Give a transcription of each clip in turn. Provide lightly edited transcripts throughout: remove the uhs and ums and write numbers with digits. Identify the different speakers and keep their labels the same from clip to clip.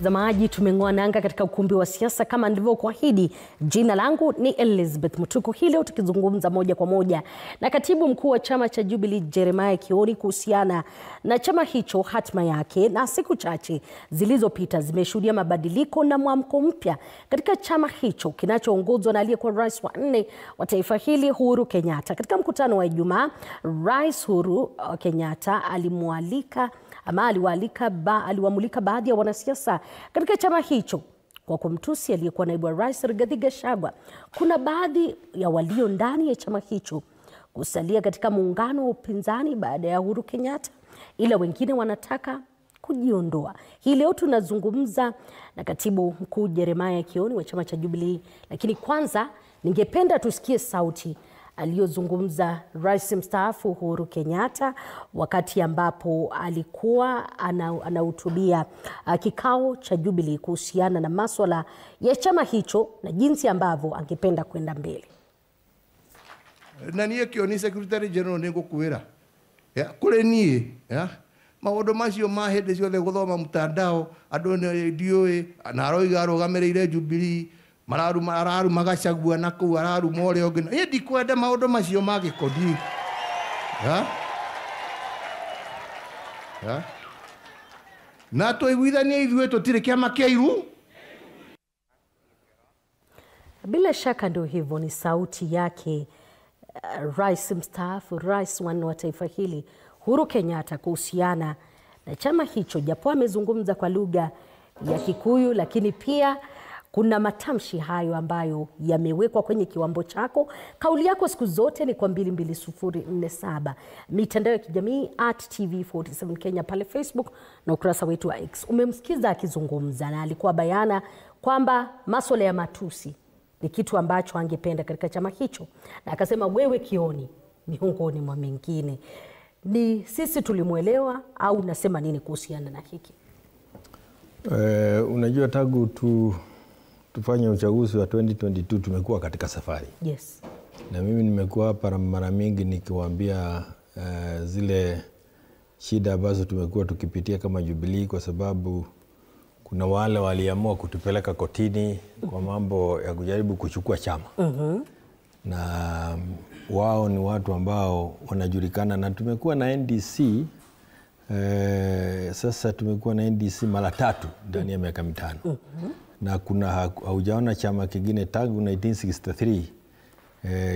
Speaker 1: Zamaji tumeng'oa nanga katika ukumbi wa siasa kama nilivyokuahidi. Jina langu ni Elizabeth Mutuku. Hii leo tukizungumza moja kwa moja na katibu mkuu wa chama cha Jubilee Jeremiah Kioni kuhusiana na chama hicho, hatima yake, na siku chache zilizopita zimeshuhudia mabadiliko na mwamko mpya katika chama hicho kinachoongozwa na aliyekuwa rais wa 4 wa taifa hili Uhuru Kenyatta. Katika mkutano wa Ijumaa, Rais Uhuru Kenyatta aliwamulika baadhi ya wanasiasa katika chama hicho kwa kumtusi aliyekuwa naibu wa rais Rigathi Gachagua. Kuna baadhi ya walio ndani ya chama hicho kusalia katika muungano wa upinzani baada ya Uhuru Kenyatta, ila wengine wanataka kujiondoa. Hii leo tunazungumza na katibu mkuu Jeremiah Kioni wa chama cha Jubilee, lakini kwanza ningependa tusikie sauti aliyozungumza rais mstaafu Uhuru Kenyatta wakati ambapo alikuwa anahutubia kikao cha Jubilee kuhusiana na masuala ya chama hicho na jinsi ambavyo angependa kwenda mbele.
Speaker 2: Na niye Kioni Secretary General nigukwira kule nie maundu macio ma hindi ciothe guthoma mtandao andu ndioi na aroiga arugamirire Jubilee mararu Gachagua na kuu araru more onge ni ndikwenda maundu macio magikodi na tuiguithanie ithuĩ tutire kiama kiairu.
Speaker 1: Bila shaka ndio hivyo, ni sauti yake rais mstaafu, rais wa taifa hili Uhuru Kenyatta kuhusiana na chama hicho, japo amezungumza kwa lugha ya Kikuyu, lakini pia kuna matamshi hayo ambayo yamewekwa kwenye kiwambo chako. Kauli yako siku zote ni kwa 22047. Mitandao ya kijamii @TV47 Kenya pale Facebook na ukurasa wetu wa X. Umemsikiza akizungumza na alikuwa bayana kwamba masuala ya matusi ni kitu ambacho angependa katika chama hicho, na akasema wewe Kioni miongoni mwa mengine. Ni sisi tulimuelewa au nasema nini kuhusiana na hiki?
Speaker 3: Unajua tangu tufanye uchaguzi wa 2022 tumekuwa katika safari.
Speaker 1: Yes.
Speaker 3: Na mimi nimekuwa hapa mara mingi nikiwaambia zile shida ambazo tumekuwa tukipitia kama Jubilee, kwa sababu kuna wale waliamua kutupeleka kotini kwa mambo ya kujaribu kuchukua chama. Na wao ni watu ambao wanajulikana, na tumekuwa na NDC sasa tumekuwa na NDC mara 3 ndani ya miaka 5. Na kuna haujaona chama kingine tangu 1963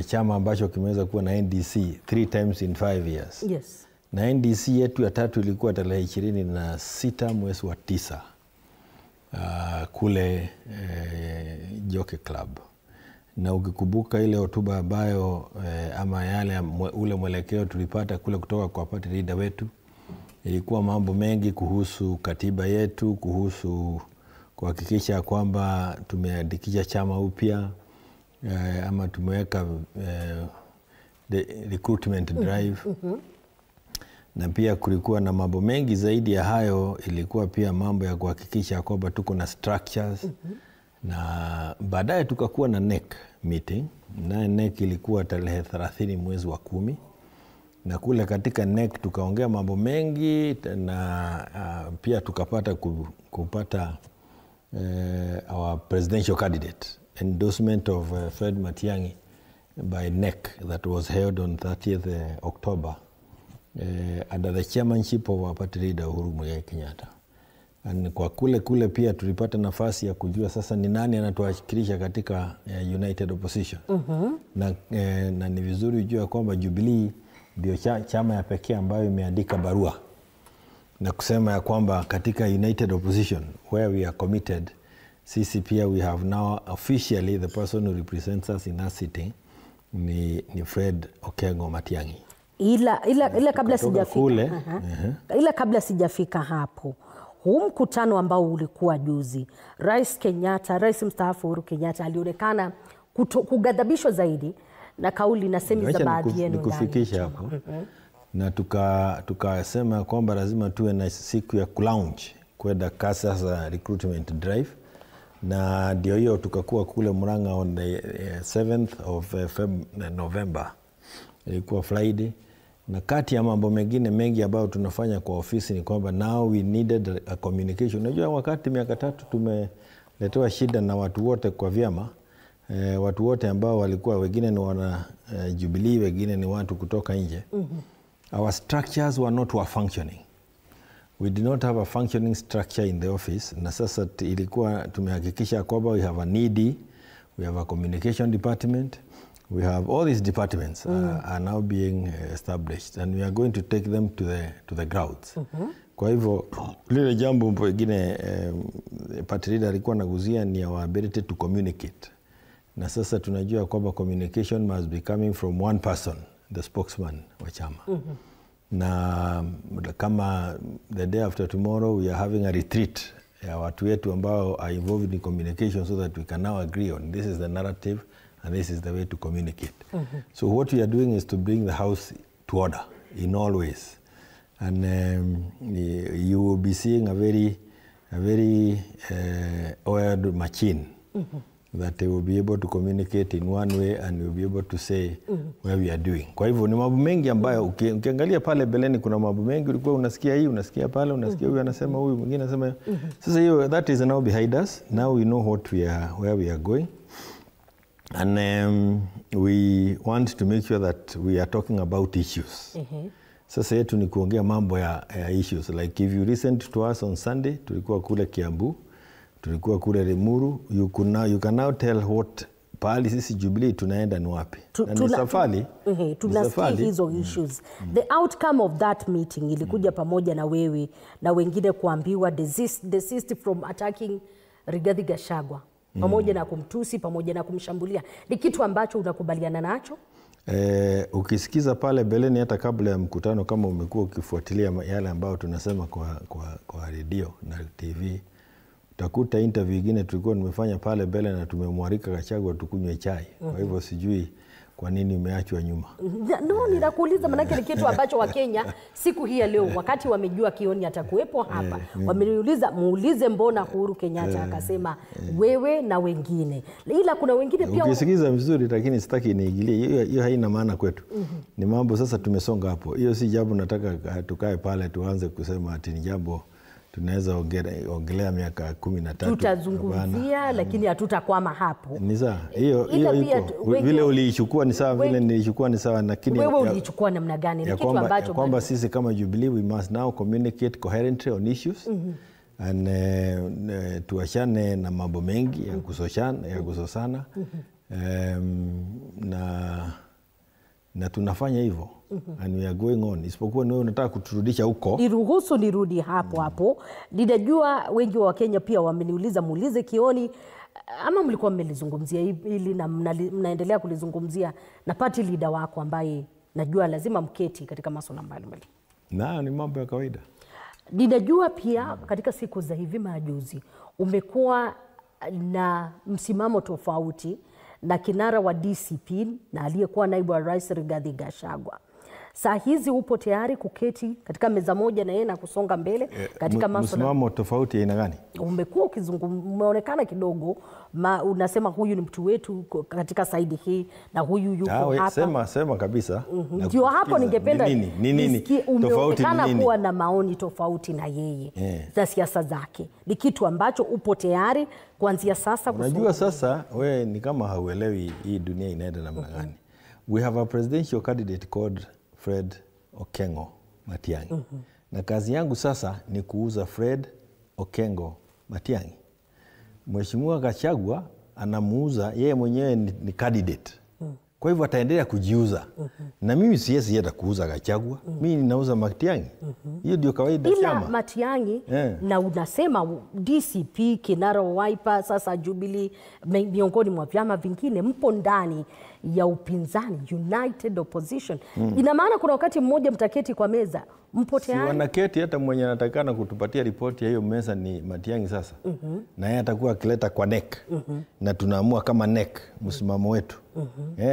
Speaker 3: chama ambacho kimeweza kuwa na NDC 3 times in 5 years.
Speaker 1: Yes.
Speaker 3: Na NDC yetu ya 3 ilikuwa tarehe 26 mwezi wa 9 kule Jockey Club. Na ukikumbuka ile hotuba ambayo ama yale ule mwelekeo tulipata kule kutoka kwa party leader wetu, ilikuwa mambo mengi kuhusu katiba yetu, kuhusu kuhakikisha kwamba tumeandikisha chama upya, ama tumeweka recruitment drive. Na pia kulikuwa na mambo mengi zaidi ya hayo. Ilikuwa pia mambo ya kuhakikisha kwamba tuko na structures. Na baadaye tukakuwa na NEC meeting, na NEC ilikuwa tarehe 30 mwezi wa 10. Na kule katika NEC tukaongea mambo mengi, na pia tukapata kupata our presidential candidate endorsement of Fred Matiang'i by NEC that was held on 30th October under the chairmanship of our party leader Uhuru Muigai Kenyatta. And kwa kule pia tulipata nafasi ya kujua sasa ni nani anatuwakilisha katika United Opposition. Na ni vizuri ujue kwamba Jubilee ndio chama ya pekee ambayo imeandika barua na kusema ya kwamba katika United Opposition where we are committed, sisi pia we have now officially the person who represents us in our sitting ni Fred Okengo Matiang'i.
Speaker 1: Ila kabla sijafika kabla sijafika hapo, huu mkutano ambao ulikuwa juzi, Rais mstaafu Uhuru Kenyatta alionekana kugadhabishwa zaidi na kauli na semi za baadhi yenu
Speaker 3: kufikisha hapo. Na tukasema kwamba lazima tuwe na siku ya lounge kwenda kasa za recruitment drive, na ndio hiyo tukakuwa kule Murang'a on the 7th of November. Ilikuwa Friday, Na kati ya mambo mengine mengi ambayo tunafanya kwa ofisi ni kwamba now we needed a communication. Unajua wakati miaka 3 tumeletewa shida na watu wote kwa vyama, watu wote ambao walikuwa wengine ni wana Jubilee, wengine ni watu kutoka nje. Our structures were not functioning. We did not have a functioning structure in the office. Na sasa ilikuwa tumehakikisha kwamba we have an ED, we have a communication department, we have all these departments are now being established, and we are going to take them to the grounds. Kwa hivyo lile jambo pengine party leader alikuwa anaguzia ni our ability to communicate. Na sasa tunajua kwamba communication must be coming from one person, the spokesman wa chama. Na kama the day after tomorrow we are having a retreat ya watu wetu ambao are involved in communication so that we can now agree on this is the narrative and this is the way to communicate. So what we are doing is to bring the house to order in all ways. And you will be seeing a very oiled machine that they will be able to communicate in one way and will be able to say where we are doing. Kwa hivyo ni mambo mengi ambayo ukiangalia pale beleni kuna mambo mengi ulikuwa unasikia hii, unasikia pale, unasikia huyu anasema huyu, mwingine anasema. Sasa hiyo that is now behind us. Now we know where we are going. And we want to make sure that we are talking about issues. Sasa yetu ni kuongea mambo ya issues. Like if you listened to us on Sunday, tulikuwa kule Kiambu, tulikuwa kule Limuru, you can now tell what pahali sisi Jubilee tunaenda ni wapi. Na ni safari.
Speaker 1: Tunasikia hizo issues. The outcome of that meeting ilikuja pamoja na wewe na wengine kuambiwa desist from attacking Rigathi Gachagua. Pamoja na kumtusi, pamoja na kumshambulia. Ni kitu ambacho unakubaliana nacho?
Speaker 3: Ukisikiza pale beleni hata kabla ya mkutano, kama umekuwa ukifuatilia yale ambayo tunasema kwa radio na TV, utakuta interview nyingine tulikuwa tumefanya pale mbele na tumemwalika Gachagua tukunywe chai. Kwa hivyo sijui kwa nini umeachwa nyuma.
Speaker 1: No, ninakuuliza manake ni kitu ambacho Wakenya siku hii ya leo wakati wamejua Kioni atakuwepo hapa, wameniuliza muulize mbona Uhuru Kenyatta akasema wewe na wengine. Ila kuna wengine pia
Speaker 3: ukisikiza vizuri, lakini sitaki niingilie. Hiyo haina maana kwetu. Ni mambo sasa tumesonga hapo. Hiyo si jambo nataka tukae pale tuanze kusema ati ni jambo tunaweza ongelea miaka 13.
Speaker 1: Tutazungumzia lakini hatutakwama hapo.
Speaker 3: Ni sawa. Hiyo vile uliichukua ni sawa, vile nilichukua ni sawa, lakini
Speaker 1: wewe ulichukua namna gani? Ni kitu ambacho
Speaker 3: kwamba sisi kama Jubilee we must now communicate coherently on issues. And tuachane na mambo mengi ya kusosana. Na tunafanya hivyo. And we are going on. Isipokuwa wewe unataka kuturudisha huko.
Speaker 1: Niruhusu nirudi hapo. Ninajua wengi wa Kenya pia wameniuliza muulize Kioni ama mlikuwa mmelizungumzia hili na mnaendelea kulizungumzia na party leader wako ambaye najua lazima mketi katika masuala mbalimbali.
Speaker 3: Na ni mambo ya kawaida.
Speaker 1: Ninajua pia katika siku za hivi majuzi umekuwa na msimamo tofauti na kinara wa DCP na aliyekuwa naibu wa rais Rigathi Gachagua. Saa hizi upo tayari kuketi katika meza moja na yeye na kusonga mbele katika masuala?
Speaker 3: Msimamo tofauti aina gani?
Speaker 1: Umekuwa umeonekana kidogo unasema huyu ni mtu wetu katika saidi hii na huyu yuko hapa.
Speaker 3: Sema kabisa.
Speaker 1: Ndio hapo ningependa
Speaker 3: nini?
Speaker 1: Umeonekana kuwa na maoni tofauti na yeye za siasa zake. Ni kitu ambacho upo tayari kuanzia sasa kusonga?
Speaker 3: Unajua sasa wewe ni kama hauelewi hii dunia inaenda namna gani. We have a presidential candidate called Fred Okengo Matiang'i. Na kazi yangu sasa ni kuuza Fred Okengo Matiang'i. Mheshimiwa Gachagua anamuuza yeye mwenyewe ni candidate. Kwa hivyo ataendelea kujiuza. Na mimi siwezi hata kuuza Gachagua. Mimi ninauza Matiang'i. Hiyo ndio kawaida ya chama.
Speaker 1: Ila Matiang'i na unasema DCP, kinara Wiper, sasa Jubilee, miongoni mwa vyama vingine mpo ndani ya upinzani, United Opposition. Ina maana kuna wakati mmoja mtaketi kwa meza, mpo tayari?
Speaker 3: Si wanaketi, hata mwenye anatakana kutupatia ripoti ya hiyo meza ni Matiang'i sasa. Na yeye atakuwa akileta kwa NEC. Na tunaamua kama NEC msimamo wetu.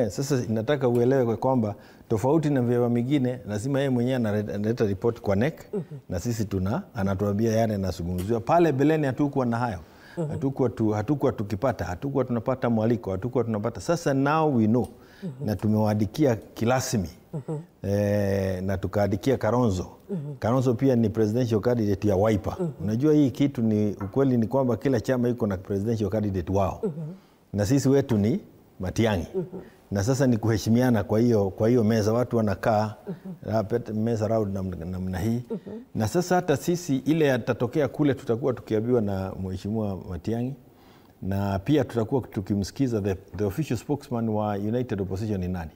Speaker 3: Sasa nataka uelewe kwamba tofauti na vyama vingine lazima yeye mwenyewe analeta ripoti kwa NEC na sisi anatuambia yale yanazungumziwa. Pale beleni hatukuwa na hayo. Hatukuwa tukipata, hatukuwa tunapata mwaliko, hatukuwa tunapata. Sasa now we know na tumewaandikia kirasmi na tukaandikia Kalonzo. Kalonzo pia ni presidential candidate ya Wiper. Unajua hii kitu ni ukweli ni kwamba kila chama iko na presidential candidate wao. Na sisi wetu ni Matiang'i. Na sasa ni kuheshimiana kwa hiyo meza watu wanakaa meza round namna hii. Na sasa hata sisi ile yatatokea kule tutakuwa tukiambiwa na Mheshimiwa Matiang'i. Na pia tutakuwa tukimsikiza the official spokesman wa United Opposition ni nani?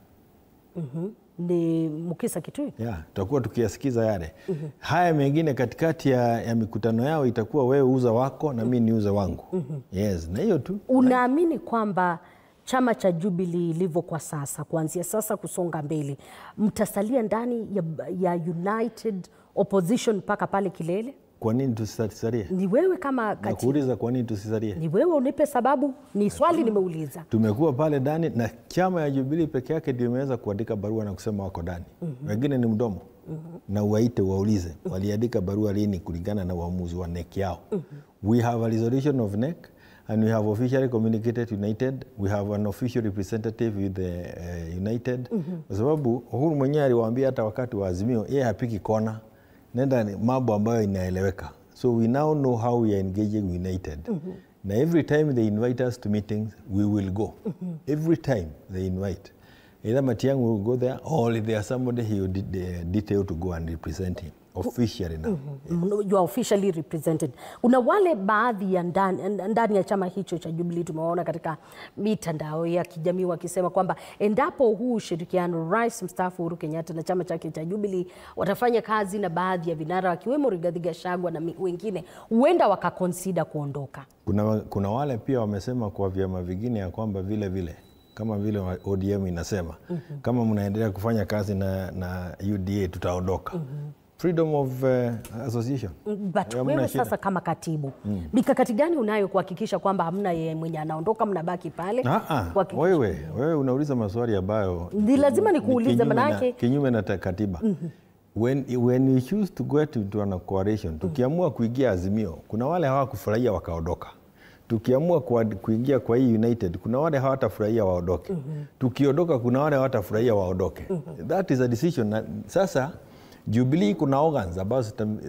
Speaker 1: Ni Mukisa Kitui.
Speaker 3: Tutakuwa tukiyasikiza yale. Haya mengine katikati ya mikutano yao itakuwa wewe uza wako na mimi niuze wangu. Yes, na hiyo tu.
Speaker 1: Unaamini kwamba chama cha Jubilee ilivyo kwa sasa, kuanzia sasa kusonga mbele, mtasalia ndani ya United Opposition mpaka pale kilele?
Speaker 3: Kwa nini tusisalie?
Speaker 1: Ni wewe kama
Speaker 3: katibu. Nakuuliza kwa nini tusisalie?
Speaker 1: Ni wewe unipe sababu, ni swali nimeuliza.
Speaker 3: Tumekuwa pale ndani na chama ya Jubilee peke yake ndio imeweza kuandika barua na kusema wako ndani. Wengine ni mdomo. Na uwaite waulize waliandika barua lini kulingana na uamuzi wa NEC yao. We have a resolution of NEC and we have officially communicated United. We have an official representative with the United. Kwa sababu Uhuru mwenyewe aliwaambia hata wakati wa Azimio yeye hapiki kona. Nenda mambo ambayo inaeleweka. So we now know how we are engaging United. Now every time they invite us to meetings, we will go. Every time they invite. Either Matiang'i will go there or if there's somebody he will detail to go and represent him. Officially now.
Speaker 1: You are officially represented. Una wale baadhi ya ndani ya chama hicho cha Jubilee tumewaona katika mitandao ya kijamii wakisema kwamba endapo huu ushirikiano Rais mstaafu Uhuru Kenyatta na chama chake cha Jubilee watafanya kazi na baadhi ya vinara wakiwemo Rigathi Gachagua na wengine, huenda wakakonsida kuondoka.
Speaker 3: Kuna wale pia wamesema kwa vyama vingine ya kwamba vile kama vile ODM inasema kama mnaendelea kufanya kazi na UDA tutaondoka. Freedom of association.
Speaker 1: But wewe sasa kama katibu, mikakati gani unayo kuhakikisha kwamba hamna yeye mwenye anaondoka mnabaki pale?
Speaker 3: Wewe unauliza maswali ambayo
Speaker 1: ni lazima nikuulize manake
Speaker 3: kinyume na katiba. When we choose to go into an coalition, tukiamua kuingia Azimio, kuna wale hawakufurahia wakaondoka. Tukiamua kuingia kwa hii United, kuna wale hawatafurahia waondoke. Tukiondoka kuna wale hawatafurahia waondoke. That is a decision. Sasa Jubilee kuna organs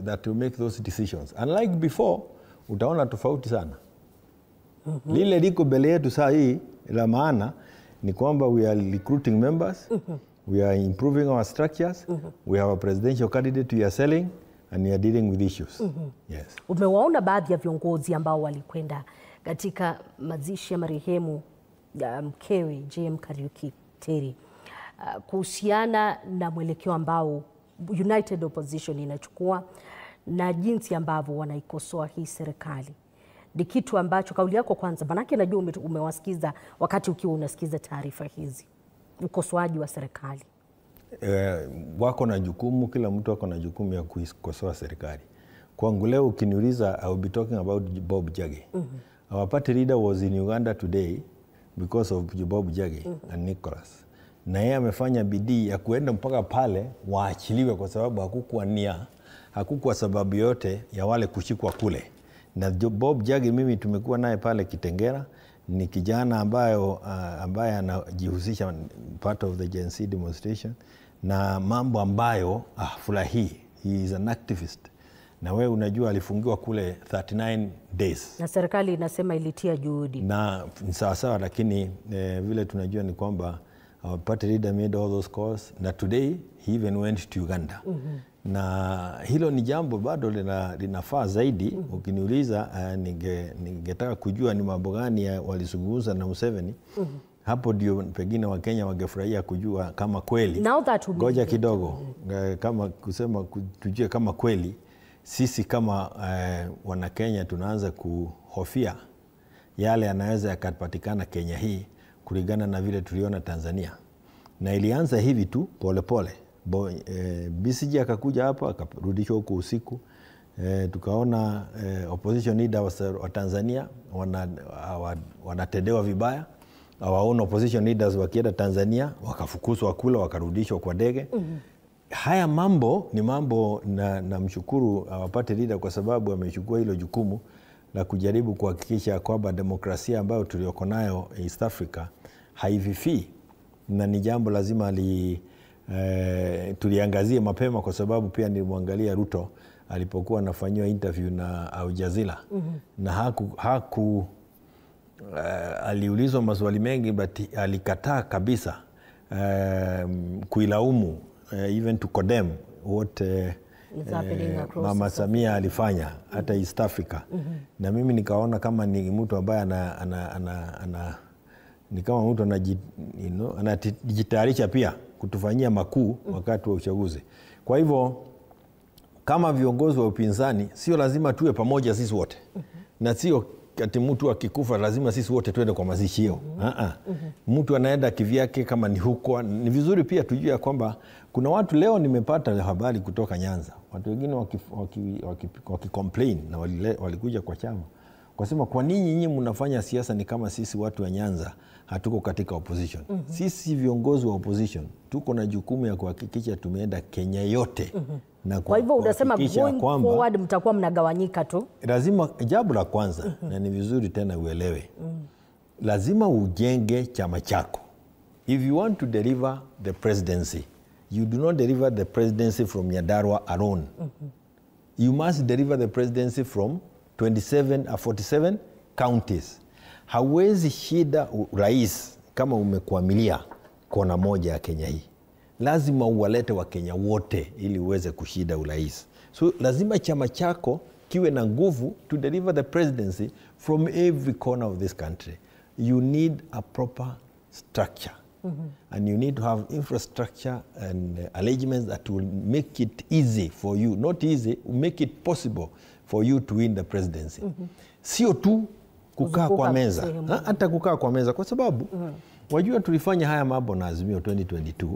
Speaker 3: that will make those decisions. Unlike before, utaona tofauti sana. Lile liko mbele yetu saa hii la maana ni kwamba we are recruiting members, we are improving our structures, we have a presidential candidate we are selling and we are dealing with issues. Yes.
Speaker 1: Umewaona baadhi ya viongozi ambao walikwenda katika mazishi ya marehemu mkewe JM Kariuki Terry kuhusiana na mwelekeo ambao United Opposition inachukua na jinsi ambavyo wanaikosoa hii serikali. Ni kitu ambacho kauli yako kwanza, manake najua umewasikiza wakati ukiwa unasikiza taarifa hizi, ukosoaji wa serikali.
Speaker 3: Wako na jukumu, kila mtu wako na jukumu ya kuikosoa serikali. Kwangu leo ukiniuliza, I will be talking about Bob Jage. Our party leader was in Uganda today because of Bob Jage and Nicholas. Na yeye amefanya bidii ya kuenda mpaka pale waachiliwe kwa sababu hakukuwa sababu yote ya wale kushikwa kule. Na Bob Jage mimi tumekuwa naye pale Kitengera, ni kijana ambaye anajihusisha part of the Gen Z demonstration na mambo ambayo furahi. He is an activist. Na wewe unajua alifungiwa kule 39 days.
Speaker 1: Na serikali inasema ilitia juhudi.
Speaker 3: Na sawa lakini vile tunajua ni kwamba our party leader made all those calls na today he even went to Uganda. Na hilo ni jambo bado linafaa zaidi. Ukiniuliza ningetaka kujua ni mambo gani walizungumza na Museveni. Hapo ndio pengine Wakenya wangefurahia kujua kama kweli. Ngoja kidogo kama kusema tujue kama kweli sisi kama wana Kenya tunaanza kuhofia yale yanaweza yakapatikana Kenya hii kulingana na vile tuliona Tanzania. Na ilianza hivi tu polepole. BCG akakuja hapa akarudishwa huko usiku. Tukaona opposition leaders wa Tanzania wanatendewa vibaya. Our own opposition leaders wakienda Tanzania wakafukuzwa kula wakarudishwa kwa ndege. Haya mambo ni mambo na mshukuru our party leader kwa sababu amechukua hilo jukumu la kujaribu kuhakikisha kwamba demokrasia ambayo tulioko nayo East Africa haivifii. na ni jambo lazima tuliangazie mapema, kwa sababu pia nilimwangalia Ruto alipokuwa anafanyiwa interview na Al Jazeera na aliulizwa maswali mengi, but alikataa kabisa kuilaumu, even to condemn what Mama Samia alifanya hata East Africa. Na mimi nikaona kama ni mtu ambaye ni kama mtu anajitayarisha pia kutufanyia makuu wakati wa uchaguzi. Kwa hivyo kama viongozi wa upinzani sio lazima tuwe pamoja sisi wote. Na sio ati mtu akikufa lazima sisi wote twende kwa mazishi hiyo. Mtu anaenda kivyake, kama ni huko. Ni vizuri pia tujue kwamba kuna watu, leo nimepata habari kutoka Nyanza, watu wengine waki-complain na walikuja kwa chama kusema, kwa nini nyinyi mnafanya siasa ni kama sisi watu wa Nyanza hatuko katika opposition? Sisi viongozi wa opposition tuko na jukumu ya kuhakikisha tumeenda Kenya yote. Na
Speaker 1: kwa hivyo unasema going forward mtakuwa mnagawanyika tu?
Speaker 3: Lazima, jambo la kwanza na ni vizuri tena uelewe, lazima ujenge chama chako. If you want to deliver the presidency, you do not deliver the presidency from Nyandarua alone. You must deliver the presidency from 47 counties. Hawezi shida rais kama umekwamilia kona moja ya Kenya hii. Lazima uwalete wa Kenya wote ili uweze kushida urais. So lazima chama chako kiwe na nguvu to deliver the presidency from every corner of this country. You need a proper structure. And you need to have infrastructure and arrangements that will make it easy for you, not easy, make it possible for you to win the presidency. Sio tu kukaa kwa meza, hata kukaa kwa meza, kwa sababu wajua tulifanya haya mambo na Azimio 2022,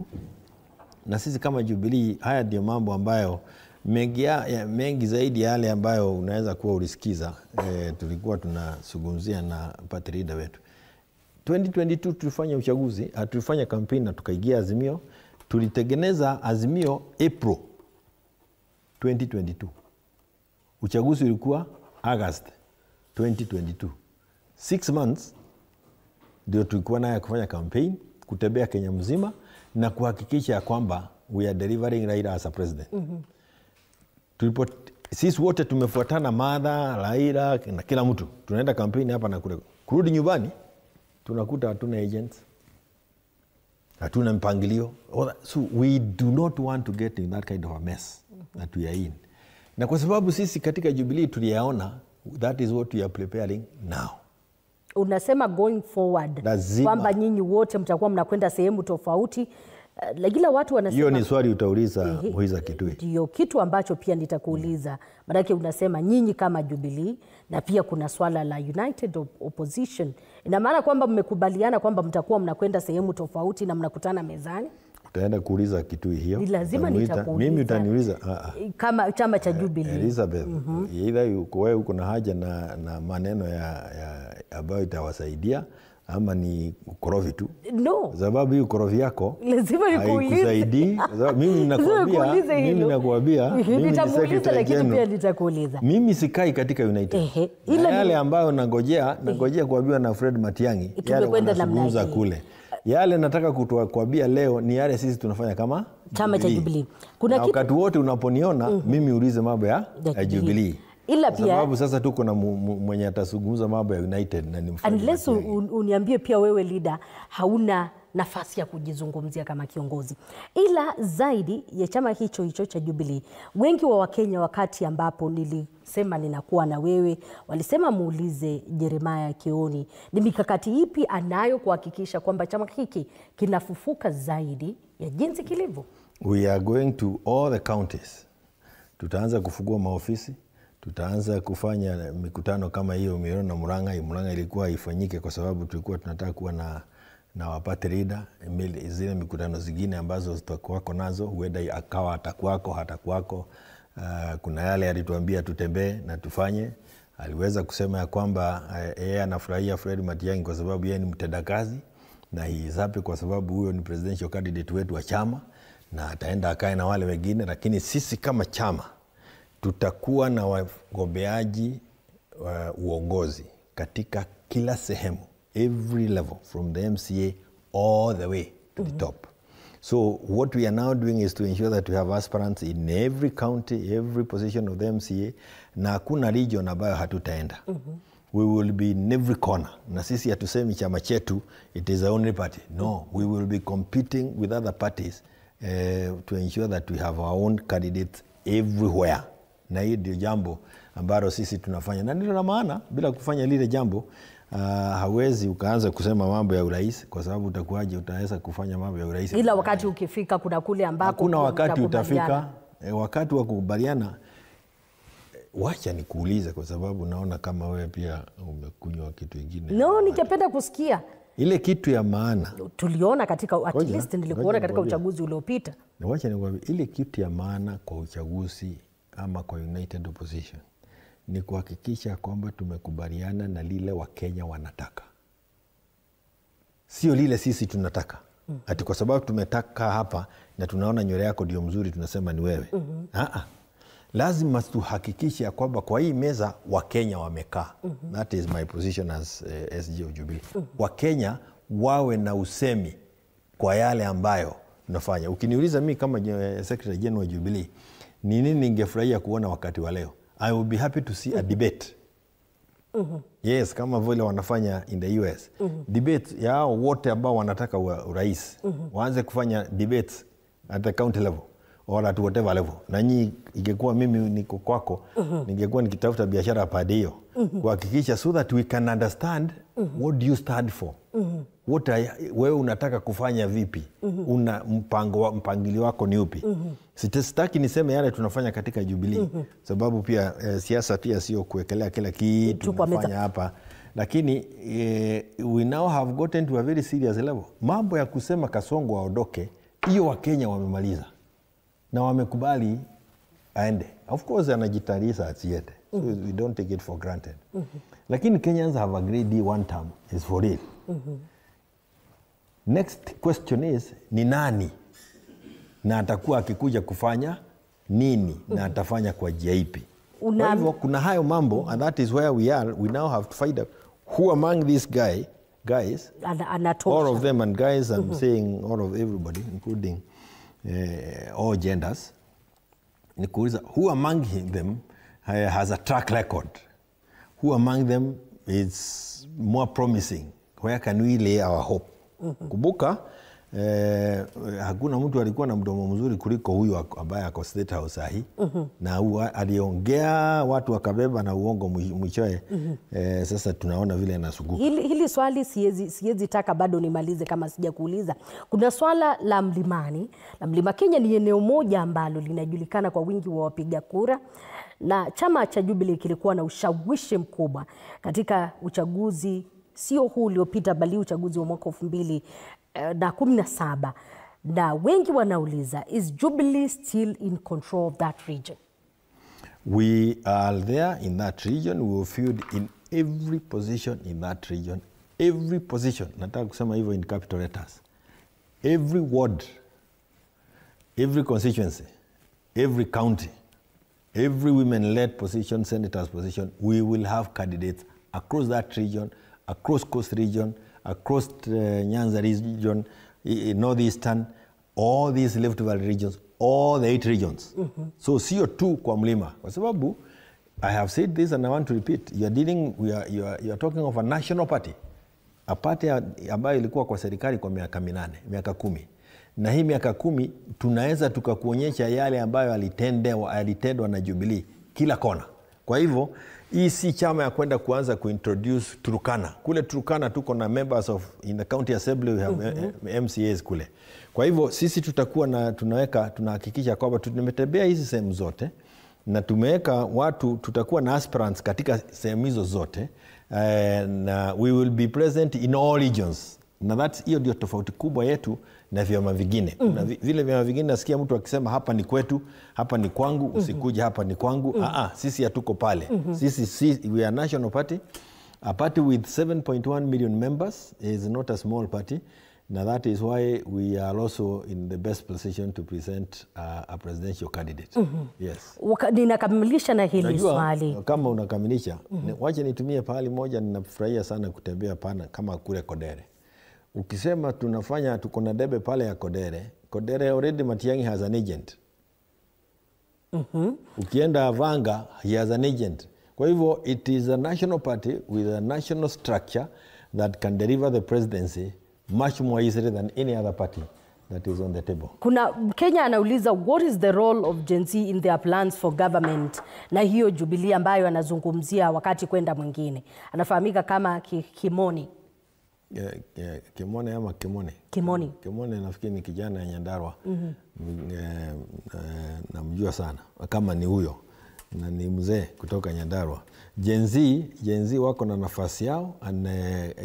Speaker 3: na sisi kama Jubilee haya ndio mambo ambayo mengi zaidi yale ambayo unaweza kuwa ulisikiza tulikuwa tunazungumzia na party leader wetu. 2022 tulifanya uchaguzi, tulifanya kampeni na tukaigia Azimio. Tulitengeneza Azimio April 2022. Uchaguzi ulikuwa August 2022. 6 months ndio tulikuwa naye kufanya kampeni, kutembea Kenya mzima na kuhakikisha kwamba we are delivering Raila as a president. Sisi wote tumefuatana, Martha, Raila na kila mtu. Tunaenda kampeni hapa na kule. Kurudi nyumbani tunakuta hatuna agents, hatuna mpangilio. So we do not want to get in that kind of a mess that we are in. Na kwa sababu sisi katika Jubilee tuliyaona, that is what we are preparing now.
Speaker 1: Unasema going forward kwamba nyinyi wote mtakuwa mnakwenda sehemu tofauti, lakini watu wanasema
Speaker 3: hiyo ni swali utauliza Moiza Kitui.
Speaker 1: Ndio kitu ambacho pia nitakuuliza. Maana unasema nyinyi kama Jubilee, na pia kuna swala la United Opposition. Ina maana kwamba mmekubaliana kwamba mtakuwa mnakwenda sehemu tofauti na mnakutana mezani?
Speaker 3: Utaenda kuuliza Kitui hiyo.
Speaker 1: Ni lazima nitakuuliza.
Speaker 3: Mimi utaniuliza
Speaker 1: kama chama cha Jubilee.
Speaker 3: Elizabeth, either wewe uko na haja na maneno ya ambayo itawasaidia ama ni ukorofi tu?
Speaker 1: No.
Speaker 3: Sababu hii ukorofi yako
Speaker 1: lazima
Speaker 3: nikuulize. Mimi nakuambia
Speaker 1: nitamuuliza, lakini pia nitakuuliza.
Speaker 3: Mimi sikai katika United. Yale ambayo nangojea kuambiwa na Fred Matiang'i, yale wanazungumza kule. Yale nataka kutuambia leo ni yale sisi tunafanya kama
Speaker 1: chama cha Jubilee.
Speaker 3: Kuna wakati wote unaponiona mimi ulize mambo ya Jubilee.
Speaker 1: Ila pia
Speaker 3: sababu sasa tuko na mwenye atazungumza mambo ya United na nimfanye.
Speaker 1: Unless uniambie pia wewe leader hauna nafasi ya kujizungumzia kama kiongozi. Ila zaidi ya chama hicho cha Jubilee, wengi wa Wakenya wakati ambapo nilisema ninakuwa na wewe, walisema muulize Jeremiah Kioni ni mikakati ipi anayo kuhakikisha kwamba chama hiki kinafufuka zaidi ya jinsi kilivyo.
Speaker 3: We are going to all the counties. Tutaanza kufungua maofisi. Tutaanza kufanya mikutano kama hiyo Meru na Murang'a. Murang'a ilikuwa ifanyike kwa sababu tulikuwa tunataka kuwa na wapate leader. Zile mikutano zingine ambazo tutakuwako nazo, huenda akawa hatakuwako. Kuna yale alituambia tutembee na tufanye. Aliweza kusema ya kwamba yeye anafurahia Fred Matiang'i kwa sababu yeye ni mtendakazi na he is happy kwa sababu huyo ni presidential candidate wetu wa chama na ataenda akae na wale wengine. Lakini sisi kama chama tutakuwa na wagombeaji uongozi katika kila sehemu, every level, from the MCA all the way to the top. So what we are now doing is to ensure that we have aspirants in every county, every position of the MCA, na hakuna region ambayo hatutaenda. We will be in every corner. Na sisi hatusemi chama chetu, it is the only party. No, we will be competing with other parties to ensure that we have our own candidates everywhere. Na hii ndio jambo ambalo sisi tunafanya. Na ndio la maana, bila kufanya lile jambo, hawezi ukaanza kusema mambo ya urais, kwa sababu utakuwaje utaweza kufanya mambo ya urais.
Speaker 1: Ila wakati ukifika kuna kule ambako
Speaker 3: kuna wakati utafika, wakati wa kukubaliana. Wacha nikuulize, kwa sababu naona kama wewe pia umekunywa kitu kingine.
Speaker 1: No, ningependa kusikia.
Speaker 3: Ile kitu ya maana
Speaker 1: tuliona katika at least nilikuona katika uchaguzi uliopita.
Speaker 3: Na wacha nikwambie, ile kitu ya maana kwa uchaguzi ama kwa United Opposition ni kuhakikisha kwamba tumekubaliana na lile Wakenya wanataka. Sio lile sisi tunataka. Ati kwa sababu tumetaka hapa na tunaona nywele yako ndio mzuri tunasema ni wewe. Lazima tuhakikishe kwamba kwa hii meza Wakenya wamekaa. That is my position as SG of Jubilee. Wakenya wawe na usemi kwa yale ambayo tunafanya. Ukiniuliza mimi kama Secretary General wa Jubilee, ni nini ningefurahia kuona wakati wa leo? I would be happy to see a debate. Yes, kama vile wanafanya in the US. Debate ya wote ambao wanataka urais. Waanze kufanya debates at the county level or at whatever level. Na nyinyi ingekuwa mimi niko kwako, ningekuwa nikitafuta biashara pande hiyo. Kuhakikisha so that we can understand what do you stand for. What wewe unataka kufanya vipi? Una mpangilio wako ni upi? Sitaki niseme yale tunafanya katika Jubilee, sababu pia siasa pia sio kuwekelea kila kitu tunafanya hapa. Lakini we now have gotten to a very serious level. Mambo ya kusema Kasongo aondoke, hiyo Wakenya wamemaliza. Na wamekubali aende. Of course anajitayarisha asiende. So we don't take it for granted. Lakini Kenyans have agreed one term is for real. Next question is, ni nani na atakuwa akikuja kufanya nini na atafanya kwa njia ipi? Kwa hivyo kuna hayo mambo, and that is where we are. We now have to find out who among these guys, all of them, and guys I'm saying all of everybody including all genders, nikuuliza who among them has a track record, who among them is more promising, where can we lay our hope? Kumbuka hakuna mtu alikuwa na mdomo mzuri kuliko huyu ambaye ako State House sahi. Na aliongea watu wakabeba na uongo mwishoe. Sasa tunaona vile anasuguka.
Speaker 1: Hili swali siwezi taka bado nimalize kama sija kuuliza. Kuna swala la mlimani. La Mlima Kenya ni eneo moja ambalo linajulikana kwa wingi wa wapiga kura, na chama cha Jubilee kilikuwa na ushawishi mkubwa katika uchaguzi sio huu uliopita bali uchaguzi wa mwaka 2017. Na wengi wanauliza, is Jubilee still in control of that region?
Speaker 3: We are there in that region. We will field in every position in that region. Every position. Nataka kusema hivyo in capital letters. Every ward, every constituency, every county, every women-led position, senators position, we will have candidates across that region, across Coast region, across Nyanza region, Northeastern, all these Rift Valley regions, all the 8 regions. So sio tu kwa mlima. Kwa sababu, I have said this and I want to repeat, you are talking of a national party. A party ambayo ilikuwa kwa serikali kwa miaka 8, miaka 10. Na hii miaka 10 tunaweza tukakuonyesha yale ambayo alitendwa na Jubilee kila kona. Kwa hivyo hii si chama ya kwenda kuanza kuintroduce Turkana. Kule Turkana tuko na members of in the county assembly, we have MCAs kule. Kwa hivyo sisi tutakuwa na tunahakikisha kwamba tumetembea hizi sehemu zote na tumeweka watu, tutakuwa na aspirants katika sehemu hizo zote, na we will be present in all regions. Na that's hiyo ndio tofauti kubwa yetu na vyama vingine. Kuna vile vyama vingine nasikia mtu akisema hapa ni kwetu, hapa ni kwangu, usikuje hapa ni kwangu. Sisi hatuko pale. Sisi we are national party. A party with 7.1 million members is not a small party. Now that is why we are also in the best position to present a presidential candidate. Yes.
Speaker 1: Ninakamilisha na hili swali.
Speaker 3: Kama unakamilisha, wacha nitumie pahali moja, ninafurahia sana kutembea pana kama kule Kodere. Ukisema tunafanya tuko na debe pale ya Kodere already Matiang'i has an agent. Ukienda Avanga, he has an agent. Kwa hivyo it is a national party with a national structure that can deliver the presidency much more easily than any other party that is on the table.
Speaker 1: Kuna Kenya anauliza what is the role of Gen Z in their plans for government, na hiyo Jubilee ambayo anazungumzia wakati kwenda mwingine. Anafahamika kama Kimoni.
Speaker 3: Kimone ama Kimone?
Speaker 1: Kimoni.
Speaker 3: Kimone nafikiri ni kijana ya Nyandarua. Namjua sana kama ni huyo, na ni mzee kutoka Nyandarua. Gen Z wako na nafasi yao,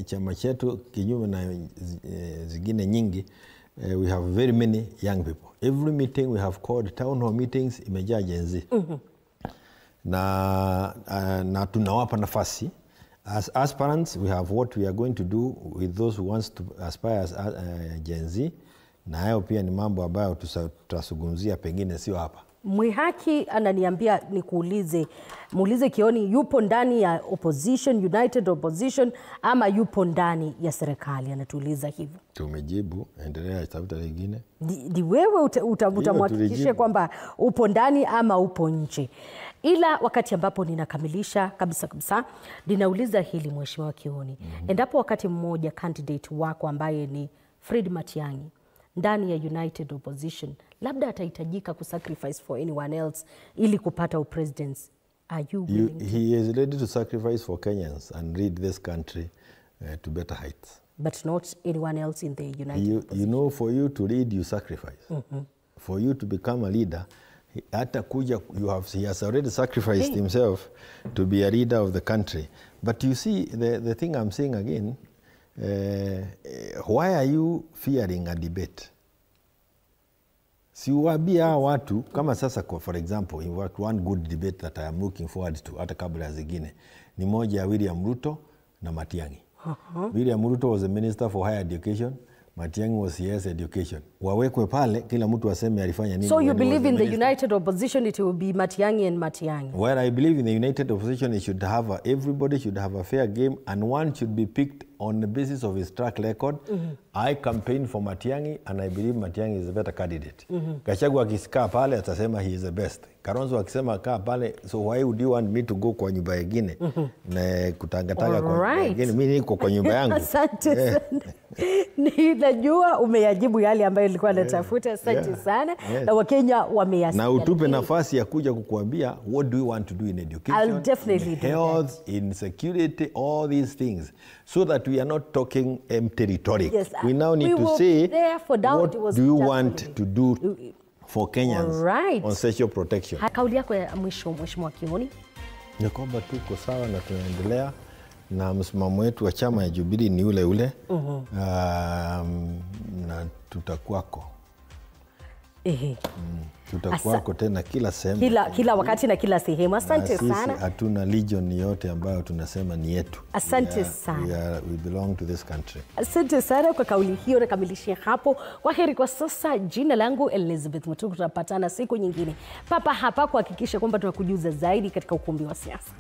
Speaker 3: chama chetu kinyume na zingine nyingi. We have very many young people. Every meeting we have called town hall meetings imejaa Gen Z. Na tunawapa nafasi. As aspirants, we have what we are going to do with those who wants to aspire as Gen Z. Na hayo pia ni mambo ambayo tutasugumzia pengine sio hapa.
Speaker 1: Mwihaki ananiambia muulize Kioni yupo ndani ya opposition, United Opposition, ama yupo ndani ya serikali, anatuuliza hivyo.
Speaker 3: Tumejibu, endelea tafuta lingine.
Speaker 1: Di wewe utamhakikishia kwamba upo ndani ama upo nje. Ila wakati ambapo ninakamilisha kabisa ninauliza hili Mheshimiwa Kioni. Endapo wakati mmoja candidate wako ambaye ni Fred Matiang'i ndani ya United Opposition labda atahitajika kusacrifice for anyone else ili kupata upresidency, are you willing?
Speaker 3: He is ready to sacrifice for Kenyans and lead this country to better heights.
Speaker 1: But not anyone else in the United Opposition.
Speaker 3: You know, for you to lead, you sacrifice. For you to become a leader, he has already sacrificed himself to be a leader of the country. But you see, the thing I'm saying again, why are you fearing a debate? Si uambia watu kama sasa, for example, in one good debate that I am looking forward to hata kabla zingine ni moja ya William Ruto na Matiang'i. William Ruto was the Minister for Higher Education, Matiang'i was CS Education. Wawekwe pale kila mtu aseme alifanya nini.
Speaker 1: So you believe in the United Opposition it will be Matiang'i and Matiang'i?
Speaker 3: Well, I believe in the United Opposition it should have everybody should have a fair game, and one should be picked on the basis of his track record. I campaign for Matiang'i and I believe Matiang'i is a better candidate. Gachagua akisikaa pale atasema he is the best. Kalonzo akisema kaa pale, so why would you want me to go kwa nyumba nyingine na kutangatanga kwa nyumba nyingine? Mimi niko kwa nyumba yangu.
Speaker 1: Asante sana. Ninajua umeyajibu yale ambayo nilikuwa natafuta. Asante sana. Na Wakenya wameyasikia.
Speaker 3: Na utupe nafasi ya kuja kukuambia what do you want to do in education,
Speaker 1: I'll definitely
Speaker 3: in health, in security, all these things, so that we are not talking empty rhetoric.
Speaker 1: Yes,
Speaker 3: we now need to say what do you want to do for Kenyans on social protection.
Speaker 1: Kauli yako ya mwisho Mheshimiwa Kioni?
Speaker 3: Ni kwamba tuko sawa na tunaendelea na msimamo wetu wa chama ya Jubilee ni ule na tutakuwako. Tutakuwako tena kila sehemu.
Speaker 1: Kila wakati na kila sehemu. Asante sana.
Speaker 3: Hatuna legion yote ambayo tunasema ni yetu.
Speaker 1: Asante sana.
Speaker 3: We belong to this country.
Speaker 1: Asante sana kwa kauli hiyo, na kamilishia hapo. Kwa heri kwa sasa. Jina langu Elizabeth Mutuku, tutapatana siku nyingine papa hapa kuhakikisha kwamba tunakujuza zaidi katika ukumbi wa siasa.